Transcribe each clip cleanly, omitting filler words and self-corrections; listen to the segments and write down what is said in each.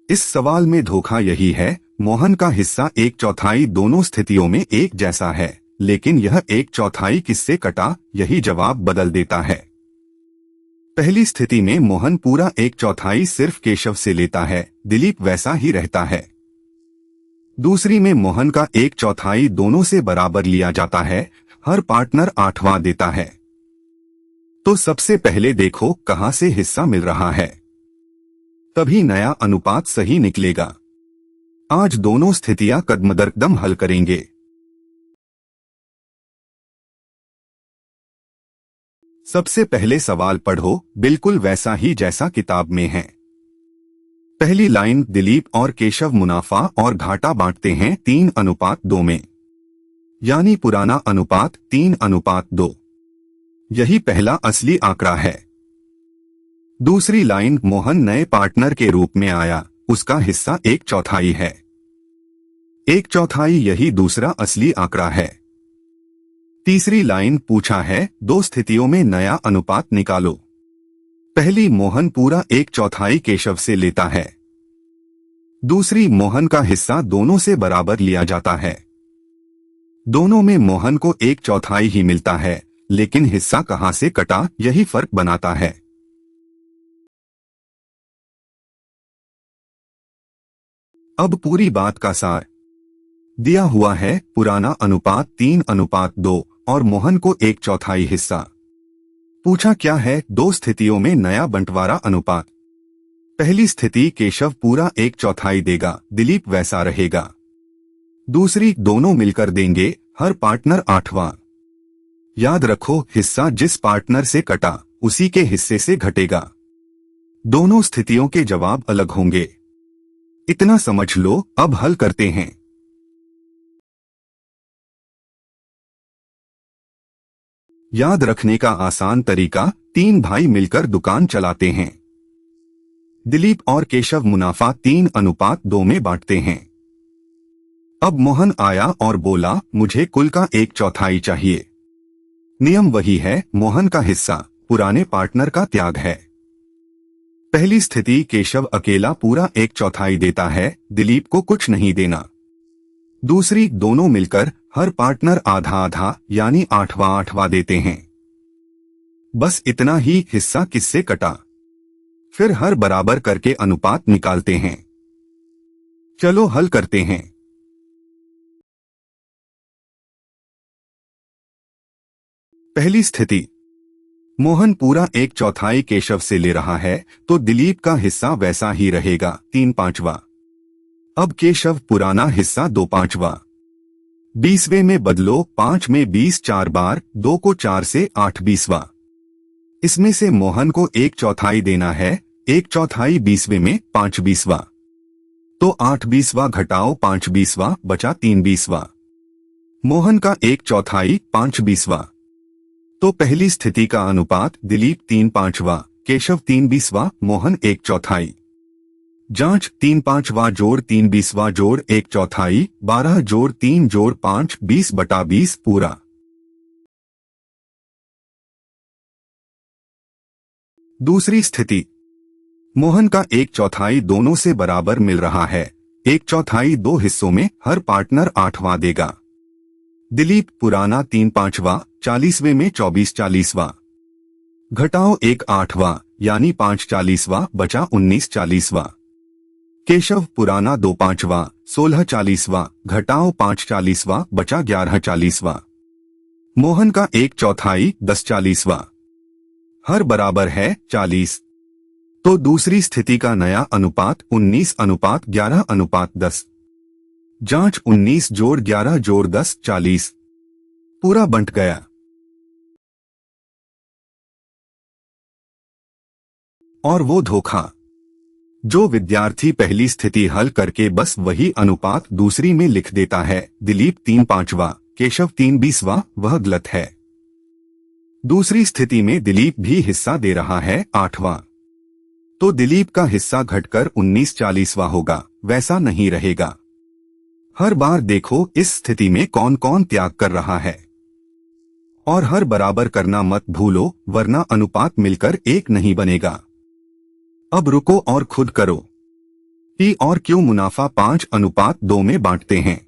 इस सवाल में धोखा यही है, मोहन का हिस्सा 1/4 दोनों स्थितियों में एक जैसा है, लेकिन यह 1/4 किससे कटा, यही जवाब बदल देता है। पहली स्थिति में मोहन पूरा 1/4 सिर्फ केशव से लेता है, दिलीप वैसा ही रहता है। दूसरी में मोहन का 1/4 दोनों से बराबर लिया जाता है, हर पार्टनर 8वां देता है। तो सबसे पहले देखो कहां से हिस्सा मिल रहा है, तभी नया अनुपात सही निकलेगा। आज दोनों स्थितियां कदम-दर-कदम हल करेंगे। सबसे पहले सवाल पढ़ो, बिल्कुल वैसा ही जैसा किताब में है। पहली लाइन, दिलीप और केशव मुनाफा और घाटा बांटते हैं 3:2 में, यानी पुराना अनुपात 3:2। यही पहला असली आंकड़ा है। दूसरी लाइन, मोहन नए पार्टनर के रूप में आया, उसका हिस्सा 1/4 है। 1/4 यही दूसरा असली आंकड़ा है। तीसरी लाइन, पूछा है 2 स्थितियों में नया अनुपात निकालो। पहली, मोहन पूरा 1/4 केशव से लेता है। दूसरी, मोहन का हिस्सा दोनों से बराबर लिया जाता है। दोनों में मोहन को 1/4 ही मिलता है, लेकिन हिस्सा कहां से कटा, यही फर्क बनाता है। अब पूरी बात का सार दिया हुआ है। पुराना अनुपात 3:2 और मोहन को 1/4 हिस्सा। पूछा क्या है, 2 स्थितियों में नया बंटवारा अनुपात। पहली स्थिति, केशव पूरा 1/4 देगा, दिलीप वैसा रहेगा। दूसरी, दोनों मिलकर देंगे, हर पार्टनर 8वां। याद रखो, हिस्सा जिस पार्टनर से कटा उसी के हिस्से से घटेगा। दोनों स्थितियों के जवाब अलग होंगे। इतना समझ लो, अब हल करते हैं। याद रखने का आसान तरीका, 3 भाई मिलकर दुकान चलाते हैं। दिलीप और केशव मुनाफा 3:2 में बांटते हैं। अब मोहन आया और बोला, मुझे कुल का 1/4 चाहिए। नियम वही है, मोहन का हिस्सा पुराने पार्टनर का त्याग है। पहली स्थिति, केशव अकेला पूरा 1/4 देता है, दिलीप को कुछ नहीं देना। दूसरी, दोनों मिलकर हर पार्टनर आधा-आधा यानी 8वां देते हैं। बस इतना ही, हिस्सा किससे कटा। फिर हर बराबर करके अनुपात निकालते हैं। चलो हल करते हैं। पहली स्थिति, मोहन पूरा 1/4 केशव से ले रहा है, तो दिलीप का हिस्सा वैसा ही रहेगा, 3/5। अब केशव पुराना हिस्सा 2/5। 20वें में बदलो, 5 में 20 4 बार, 2 को 4 से 8 20वां। इसमें से मोहन को 1/4 देना है, 1/4 20वें में 5 20वां। तो 8 20वां घटाओ 5 20वां, बचा 3 20वां। मोहन का 1/4 5 20वां। तो पहली स्थिति का अनुपात, दिलीप 3/5, केशव 3 20वां, मोहन 1/4। जांच, 3/5 जोड़ 3 20वां जोड़ 1/4, 12 जोड़ 3 जोड़ 5, 20/20 पूरा। दूसरी स्थिति, मोहन का 1/4 दोनों से बराबर मिल रहा है, 1/4 2 हिस्सों में, हर पार्टनर 8वां देगा। दिलीप पुराना 3/5, 40वें में 24 40वां। घटाओ 1 8वां यानी 5 40वां, बचा 19 40वां। केशव पुराना 2/5, 16 40वां, घटाओ 5 40वां, बचा 11 40वां। मोहन का 1/4 10 40वां। हर बराबर है 40। तो दूसरी स्थिति का नया अनुपात 19:11:10। जांच, 19 जोड़ 11 जोड़ 10 40। पूरा बंट गया। और वो धोखा, जो विद्यार्थी पहली स्थिति हल करके बस वही अनुपात दूसरी में लिख देता है, दिलीप 3/5, केशव 3 20वां, वह गलत है। दूसरी स्थिति में दिलीप भी हिस्सा दे रहा है 8वां। तो दिलीप का हिस्सा घटकर 19 40वां होगा, वैसा नहीं रहेगा। हर बार देखो इस स्थिति में कौन कौन त्याग कर रहा है। और हर बराबर करना मत भूलो, वरना अनुपात मिलकर एक नहीं बनेगा। अब रुको और खुद करो। पी और क्यू मुनाफा 5:2 में बांटते हैं।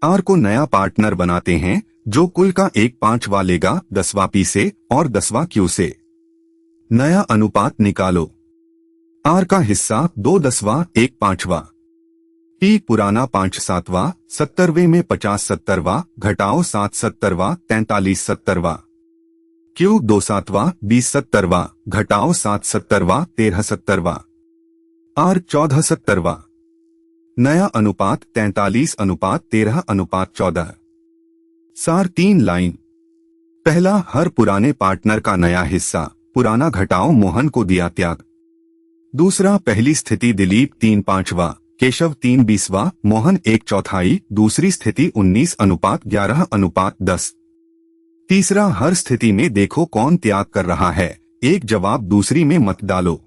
आर को नया पार्टनर बनाते हैं जो कुल का 1/5 लेगा 10वां पी से और 10वां क्यू से। नया अनुपात निकालो। आर का हिस्सा 2/10, 1/5। पी पुराना 5/7, 70वें में 50/70, घटाओ 7/70, 43/70। क्यू 2/7, 20/70, घटाओ 7/70, 13/70। आर 14/70। नया अनुपात 43:13:14। सार 3 लाइन। पहला, हर पुराने पार्टनर का नया हिस्सा पुराना घटाओ मोहन को दिया त्याग। दूसरा, पहली स्थिति दिलीप 3/5, केशव 3/20, मोहन 1/4। दूसरी स्थिति 19:11:10। तीसरा, हर स्थिति में देखो कौन त्याग कर रहा है, एक जवाब दूसरी में मत डालो।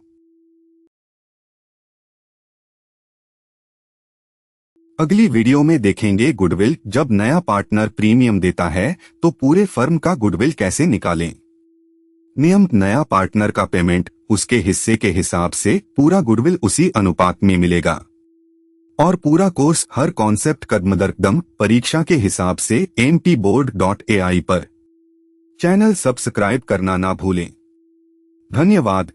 अगली वीडियो में देखेंगे गुडविल। जब नया पार्टनर प्रीमियम देता है तो पूरे फर्म का गुडविल कैसे निकालें। नियम, नया पार्टनर का पेमेंट उसके हिस्से के हिसाब से पूरा गुडविल उसी अनुपात में मिलेगा। और पूरा कोर्स हर कॉन्सेप्ट कदम परीक्षा के हिसाब से mpboard.ai पर। चैनल सब्सक्राइब करना ना भूलें। धन्यवाद।